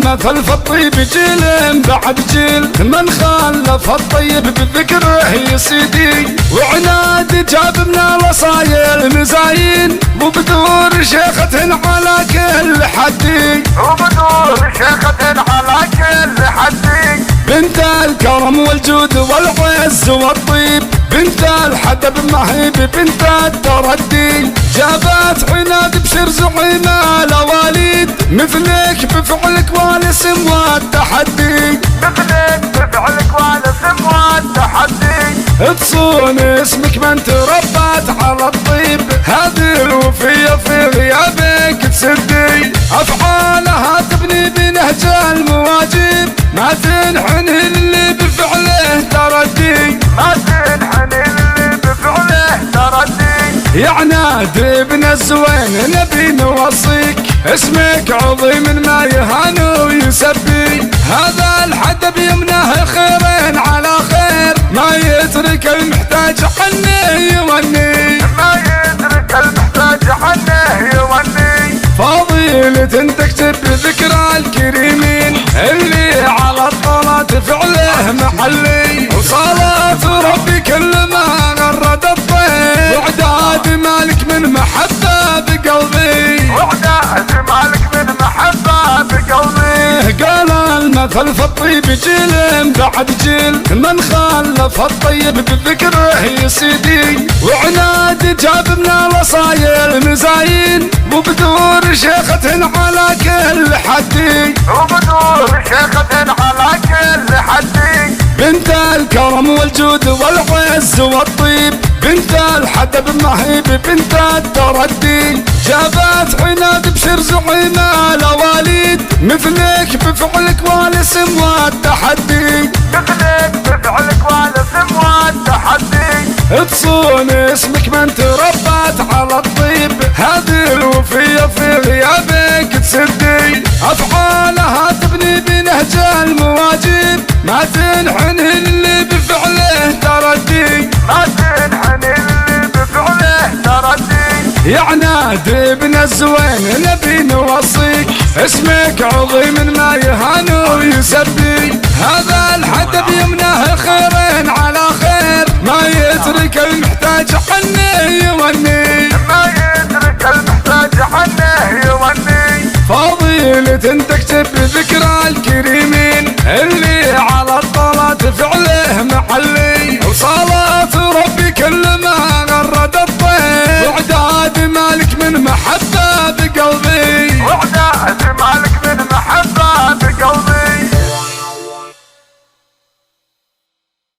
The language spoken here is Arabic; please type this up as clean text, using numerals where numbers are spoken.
المثل في الطيب جيل بعد جيل، من خلف الطيب بذكره يسيدي، وعناد جاب من الوصايل مزاين، وبدور شيخة على كل حدي، وبدور شيخة على كل حدي، بنت الكرم والجود والعز والطيب، بنت الحدب مهيب بنت التردي، جابت عناد بشر زعيم الاواليد، مثلك بفعلك والاسم والتحدي، مثلك بفعلك والاسم والتحدي، تصون اسمك من تربت على الطيب، هذه الوفية في غيابك تسدي، افعالها تبني بنهج المواجب، ما تنحني اللي بفعله تردي، ما تنحني اللي بفعله تردي، يا عناد ابن الزوين نبي نوصيك، اسمك عظيم ما يهان ويسبي، هذا الحدب يمنه خيرين على خير، ما يترك المحتاج عنه يوني، ما يترك المحتاج عنه يوني، فضيلة تكتب ذكرى الكريمين، اللي على الطلات فعله محلي، وصلاة ربي كل ما غرد الطير، وعداد مالك من محبة بقلبي، وعداد مالك من محبة بقلبي، قال المثل في الطيب جيل بعد جيل، من خلف الطيب بذكره يسيدي، وعناد جاب من الوصايل مزاين، وبدور شيخة على كل حدي، وبدور شيخة على كل حدي، بنت الكرم والجود والعز والطيب، بنت الحدب مهيب بنت التردي، جابت عناد بشر زعيم الاواليد، مثلك بفعلك والاسم والتحدي، مثلك بفعلك والاسم والتحدي، تصون اسمك من تربت على الطيب، هذه الوفية في غيابك تسدي، افعالها تبني بنهج المواجب، ما تنحني اللي بفعله تردي، ما تنحني اللي بفعله تردي، يا عناد ابن الزوين نبي نوصيك، اسمك عظيم ما يهان ويسبي، هذا الحدب يمنه خيرين على خير، ما يترك المحتاج عنه يوني، ما يترك المحتاج عنه يوني، فضيلة تكتب ذكرى الكريمين، اللي على الطلات فعله محلي.